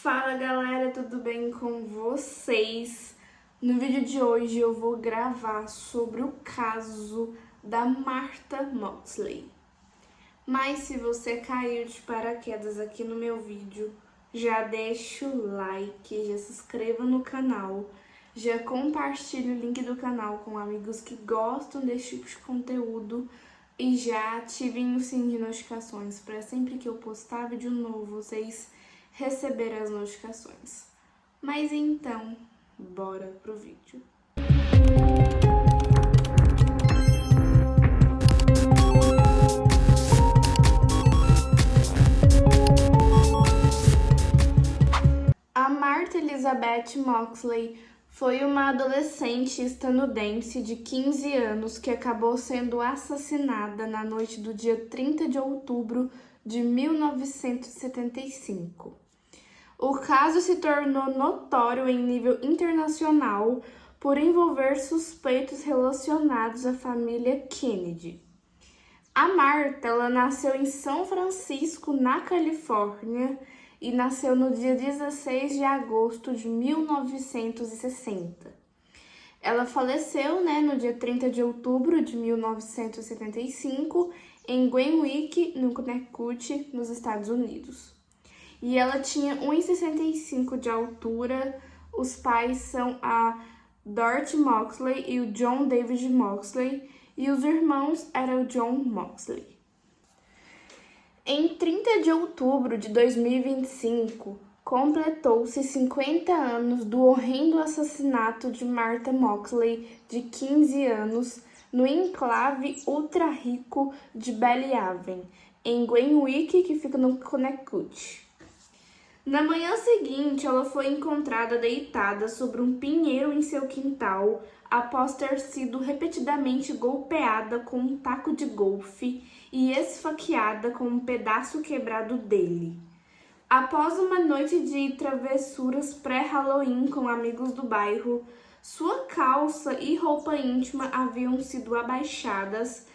Fala galera, tudo bem com vocês? No vídeo de hoje eu vou gravar sobre o caso da Martha Moxley. Mas se você caiu de paraquedas aqui no meu vídeo, já deixa o like, já se inscreva no canal, já compartilhe o link do canal com amigos que gostam desse tipo de conteúdo e já ativem o sininho de notificações para sempre que eu postar vídeo novo vocês receberem as notificações. Mas então, bora pro vídeo. A Martha Elizabeth Moxley foi uma adolescente estadunidense de 15 anos que acabou sendo assassinada na noite do dia 30 de outubro de 1975. O caso se tornou notório em nível internacional por envolver suspeitos relacionados à família Kennedy. A Martha, ela nasceu em São Francisco, na Califórnia, e nasceu no dia 16 de agosto de 1960. Ela faleceu, no dia 30 de outubro de 1975, em Gwenwick, no Connecticut, nos Estados Unidos. E ela tinha 1,65 de altura. Os pais são a Dorothy Moxley e o John David Moxley, e os irmãos eram o John Moxley. Em 30 de outubro de 2025, completou-se 50 anos do horrendo assassinato de Martha Moxley, de 15 anos, no enclave ultra-rico de Bellhaven, em Gwenwick, que fica no Connecticut. Na manhã seguinte, ela foi encontrada deitada sobre um pinheiro em seu quintal, após ter sido repetidamente golpeada com um taco de golfe e esfaqueada com um pedaço quebrado dele. Após uma noite de travessuras pré-Halloween com amigos do bairro, sua calça e roupa íntima haviam sido abaixadas,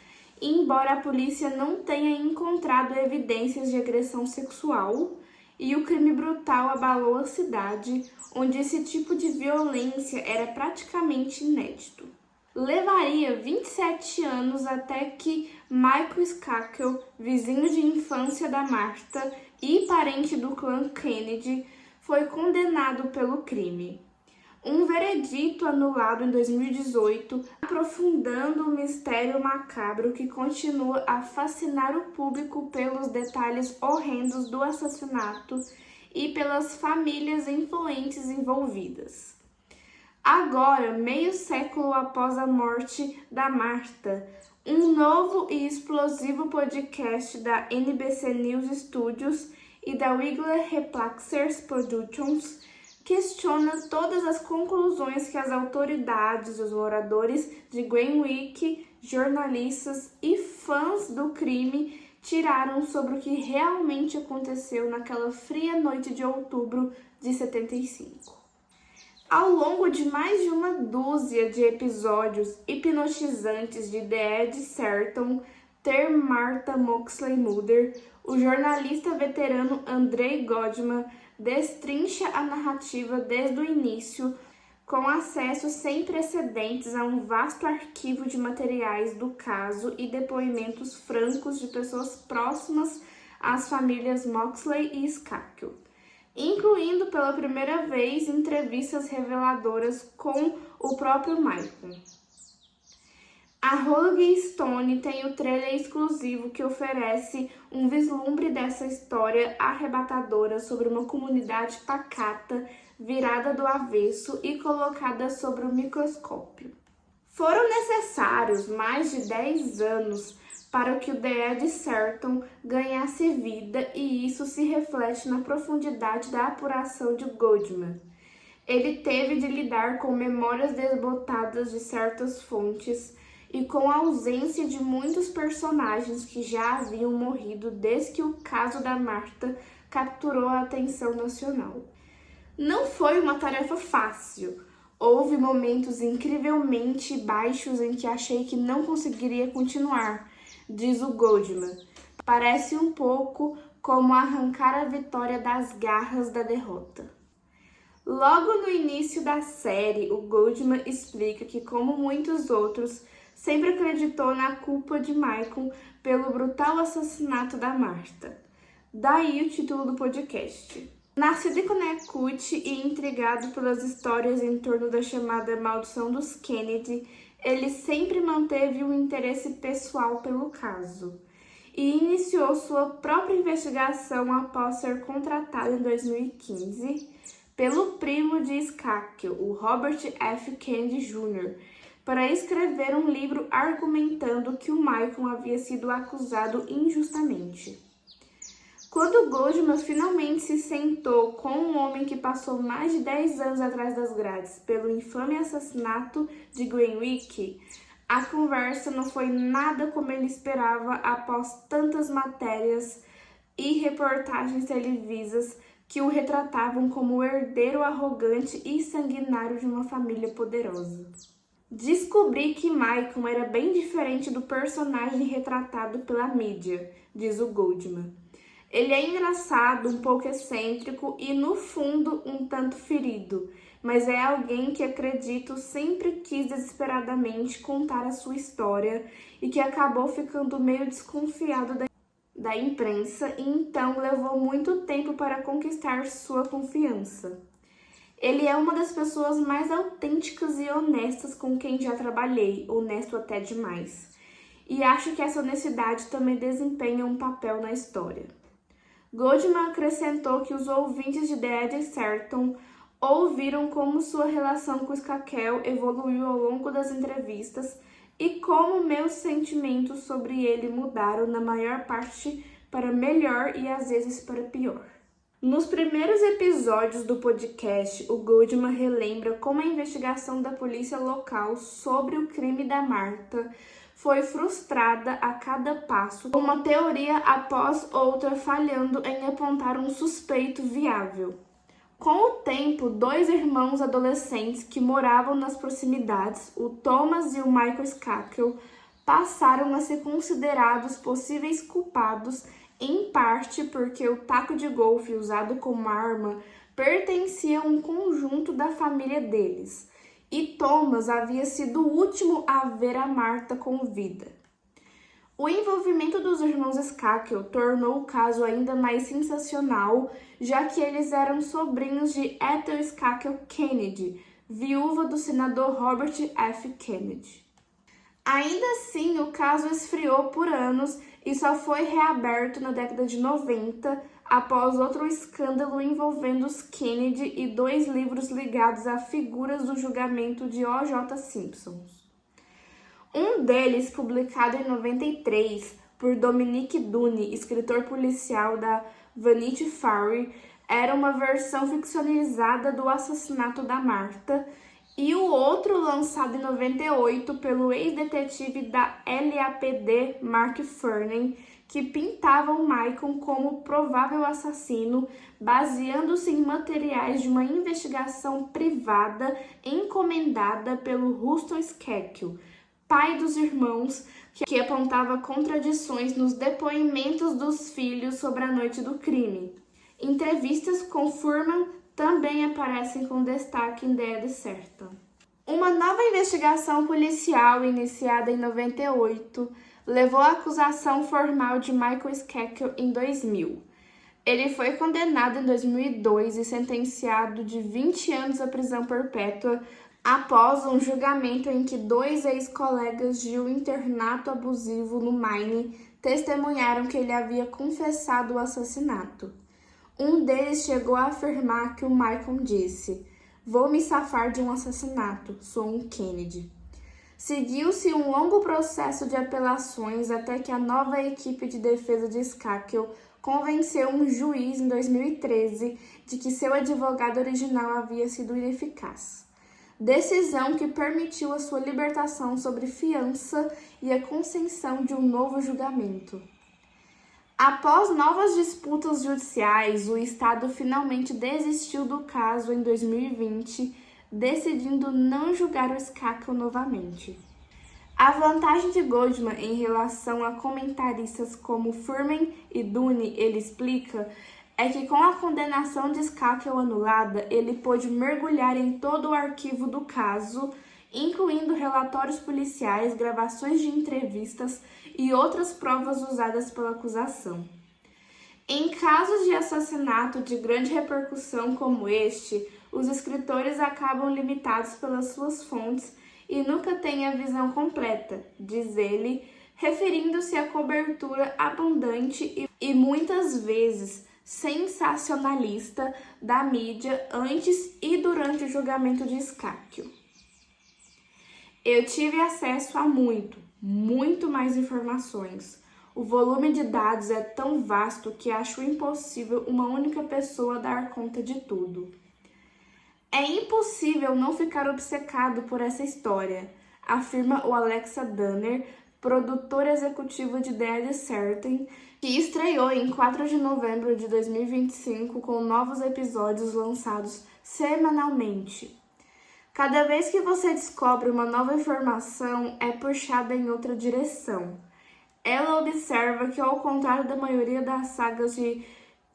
e embora a polícia não tenha encontrado evidências de agressão sexual, e o crime brutal abalou a cidade, onde esse tipo de violência era praticamente inédito. Levaria 27 anos até que Michael Skakel, vizinho de infância da Martha e parente do clã Kennedy, foi condenado pelo crime. Um veredito anulado em 2018, aprofundando o mistério macabro que continua a fascinar o público pelos detalhes horrendos do assassinato e pelas famílias influentes envolvidas. Agora, meio século após a morte da Martha, um novo e explosivo podcast da NBC News Studios e da Wigler Replacers Productions questiona todas as conclusões que as autoridades, os moradores de Gwenwick, jornalistas e fãs do crime tiraram sobre o que realmente aconteceu naquela fria noite de outubro de 75. Ao longo de mais de uma dúzia de episódios hipnotizantes de The Ed Serton, Ter Martha Moxley Murder, o jornalista veterano Andrei Godman destrincha a narrativa desde o início, com acesso sem precedentes a um vasto arquivo de materiais do caso e depoimentos francos de pessoas próximas às famílias Moxley e Skakel, incluindo pela primeira vez entrevistas reveladoras com o próprio Michael. A Rolling Stone tem o trailer exclusivo que oferece um vislumbre dessa história arrebatadora sobre uma comunidade pacata, virada do avesso e colocada sobre o microscópio. Foram necessários mais de 10 anos para que o The Ed Serton ganhasse vida, e isso se reflete na profundidade da apuração de Goldman. Ele teve de lidar com memórias desbotadas de certas fontes e com a ausência de muitos personagens que já haviam morrido desde que o caso da Martha capturou a atenção nacional. Não foi uma tarefa fácil. Houve momentos incrivelmente baixos em que achei que não conseguiria continuar, diz o Goldman. Parece um pouco como arrancar a vitória das garras da derrota. Logo no início da série, o Goldman explica que, como muitos outros, sempre acreditou na culpa de Michael pelo brutal assassinato da Martha. Daí o título do podcast. Nascido em Connecticut e intrigado pelas histórias em torno da chamada Maldição dos Kennedy, ele sempre manteve um interesse pessoal pelo caso e iniciou sua própria investigação após ser contratado em 2015 pelo primo de Skakel, o Robert F. Kennedy Jr., para escrever um livro argumentando que o Michael havia sido acusado injustamente. Quando Goldman finalmente se sentou com um homem que passou mais de 10 anos atrás das grades pelo infame assassinato de Greenwick, a conversa não foi nada como ele esperava após tantas matérias e reportagens televisas que o retratavam como o herdeiro arrogante e sanguinário de uma família poderosa. Descobri que Michael era bem diferente do personagem retratado pela mídia, diz o Goldman. Ele é engraçado, um pouco excêntrico e, no fundo, um tanto ferido, mas é alguém que, acredito, sempre quis desesperadamente contar a sua história e que acabou ficando meio desconfiado da imprensa e então levou muito tempo para conquistar sua confiança. Ele é uma das pessoas mais autênticas e honestas com quem já trabalhei, honesto até demais. E acho que essa honestidade também desempenha um papel na história. Goldman acrescentou que os ouvintes de The Ed Certon ouviram como sua relação com Skakel evoluiu ao longo das entrevistas e como meus sentimentos sobre ele mudaram na maior parte para melhor e às vezes para pior. Nos primeiros episódios do podcast, o Goldman relembra como a investigação da polícia local sobre o crime da Martha foi frustrada a cada passo, com uma teoria após outra falhando em apontar um suspeito viável. Com o tempo, 2 irmãos adolescentes que moravam nas proximidades, o Thomas e o Michael Skakel, passaram a ser considerados possíveis culpados, em parte porque o taco de golfe usado como arma pertencia a um conjunto da família deles, e Thomas havia sido o último a ver a Martha com vida. O envolvimento dos irmãos Skakel tornou o caso ainda mais sensacional, já que eles eram sobrinhos de Ethel Skakel Kennedy, viúva do senador Robert F. Kennedy. Ainda assim, o caso esfriou por anos e só foi reaberto na década de 90, após outro escândalo envolvendo os Kennedy e 2 livros ligados a figuras do julgamento de O.J. Simpson. Um deles, publicado em 93 por Dominic Dunne, escritor policial da Vanity Fair, era uma versão ficcionalizada do assassinato da Martha, e o outro, lançado em 98 pelo ex-detetive da LAPD, Mark Ferney, que pintava o Michael como provável assassino, baseando-se em materiais de uma investigação privada encomendada pelo Ruston Skakel, pai dos irmãos, que apontava contradições nos depoimentos dos filhos sobre a noite do crime. Entrevistas com Furman também aparecem com destaque em The Ed Certon. Uma nova investigação policial, iniciada em 98, levou à acusação formal de Michael Skakel em 2000. Ele foi condenado em 2002 e sentenciado de 20 anos à prisão perpétua após um julgamento em que 2 ex-colegas de um internato abusivo no Maine testemunharam que ele havia confessado o assassinato. Um deles chegou a afirmar que o Michael disse: "Vou me safar de um assassinato, sou um Kennedy." Seguiu-se um longo processo de apelações até que a nova equipe de defesa de Skakel convenceu um juiz em 2013 de que seu advogado original havia sido ineficaz. Decisão que permitiu a sua libertação sob fiança e a concessão de um novo julgamento. Após novas disputas judiciais, o Estado finalmente desistiu do caso em 2020, decidindo não julgar o Skakel novamente. A vantagem de Goldman em relação a comentaristas como Furman e Dunne, ele explica, é que com a condenação de Skakel anulada, ele pôde mergulhar em todo o arquivo do caso, incluindo relatórios policiais, gravações de entrevistas e outras provas usadas pela acusação. Em casos de assassinato de grande repercussão como este, os escritores acabam limitados pelas suas fontes e nunca têm a visão completa, diz ele, referindo-se à cobertura abundante e muitas vezes sensacionalista da mídia antes e durante o julgamento de Skakel. Eu tive acesso a muito mais informações. O volume de dados é tão vasto que acho impossível uma única pessoa dar conta de tudo. É impossível não ficar obcecado por essa história, afirma o Alexa Danner, produtor executivo de Dead Certain, que estreou em 4 de novembro de 2025 com novos episódios lançados semanalmente. Cada vez que você descobre uma nova informação, é puxada em outra direção. Ela observa que, ao contrário da maioria das sagas de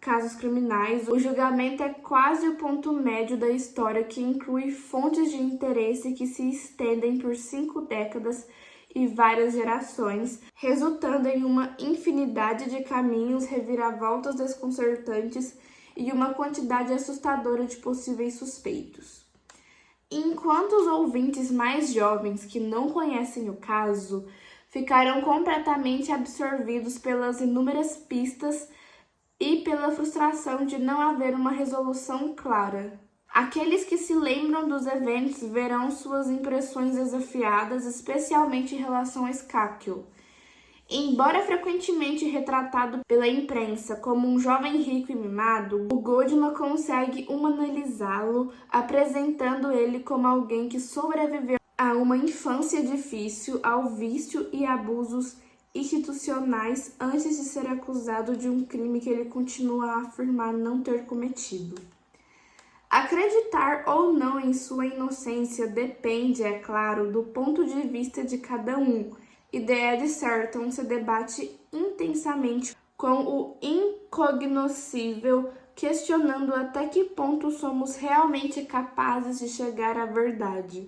casos criminais, o julgamento é quase o ponto médio da história, que inclui fontes de interesse que se estendem por 5 décadas e várias gerações, resultando em uma infinidade de caminhos, reviravoltas desconcertantes e uma quantidade assustadora de possíveis suspeitos. Enquanto os ouvintes mais jovens que não conhecem o caso ficarão completamente absorvidos pelas inúmeras pistas e pela frustração de não haver uma resolução clara. Aqueles que se lembram dos eventos verão suas impressões desafiadas, especialmente em relação a Skakel. Embora frequentemente retratado pela imprensa como um jovem rico e mimado, o Goldman consegue humanizá-lo, apresentando ele como alguém que sobreviveu a uma infância difícil, ao vício e abusos institucionais antes de ser acusado de um crime que ele continua a afirmar não ter cometido. Acreditar ou não em sua inocência depende, é claro, do ponto de vista de cada um, e Dead Certain se debate intensamente com o incognoscível, questionando até que ponto somos realmente capazes de chegar à verdade.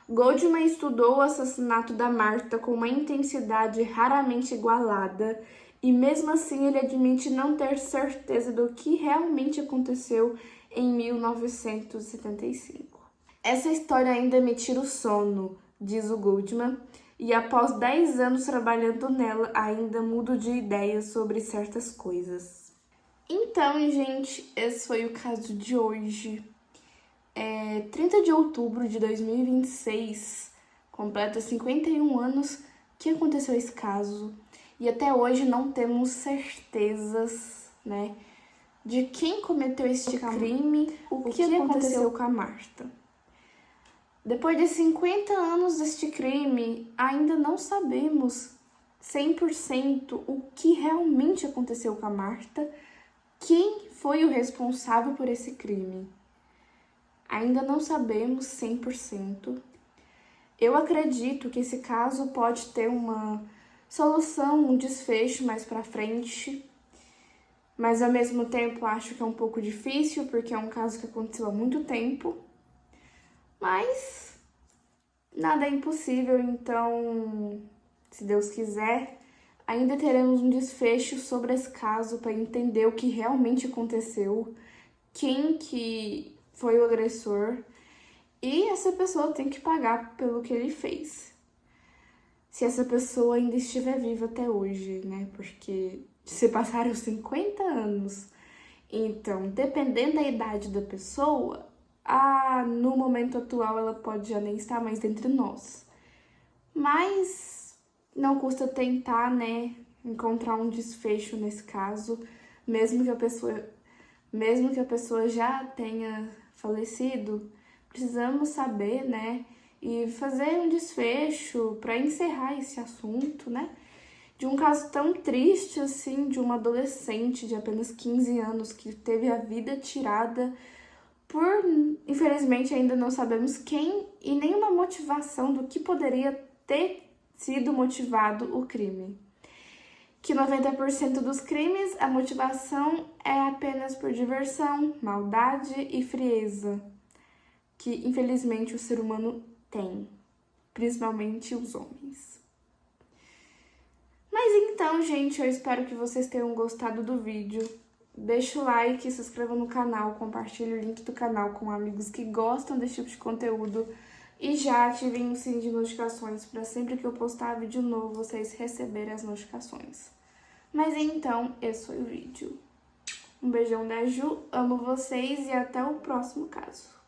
Goldman estudou o assassinato da Martha com uma intensidade raramente igualada e mesmo assim ele admite não ter certeza do que realmente aconteceu em 1975. Essa história ainda me tira o sono, diz o Goldman, e após 10 anos trabalhando nela ainda mudo de ideias sobre certas coisas. Então, gente, esse foi o caso de hoje. 30 de outubro de 2026, completa 51 anos que aconteceu esse caso e até hoje não temos certezas, né, de quem cometeu este crime, o que aconteceu com a Martha. Depois de 50 anos deste crime, ainda não sabemos 100% o que realmente aconteceu com a Martha, quem foi o responsável por esse crime. Ainda não sabemos 100%. Eu acredito que esse caso pode ter uma solução, um desfecho mais pra frente, mas ao mesmo tempo acho que é um pouco difícil, porque é um caso que aconteceu há muito tempo, mas nada é impossível, então, se Deus quiser, ainda teremos um desfecho sobre esse caso para entender o que realmente aconteceu, quem que foi o agressor, e essa pessoa tem que pagar pelo que ele fez. Se essa pessoa ainda estiver viva até hoje, né? Porque se passaram 50 anos. Então, dependendo da idade da pessoa, no momento atual ela pode já nem estar mais entre nós. Mas não custa tentar, né? Encontrar um desfecho nesse caso, mesmo que a pessoa já tenha falecido, precisamos saber, né, e fazer um desfecho para encerrar esse assunto, né, de um caso tão triste assim, de uma adolescente de apenas 15 anos que teve a vida tirada por, infelizmente, ainda não sabemos quem e nenhuma motivação do que poderia ter sido motivado o crime. Que 90% dos crimes a motivação é apenas por diversão, maldade e frieza, que infelizmente o ser humano tem, principalmente os homens. Mas então, gente, eu espero que vocês tenham gostado do vídeo. Deixa o like, se inscreva no canal, compartilhe o link do canal com amigos que gostam desse tipo de conteúdo e já ativem o sininho de notificações para sempre que eu postar vídeo novo vocês receberem as notificações. Mas então, esse foi o vídeo. Um beijão da Ju, amo vocês e até o próximo caso.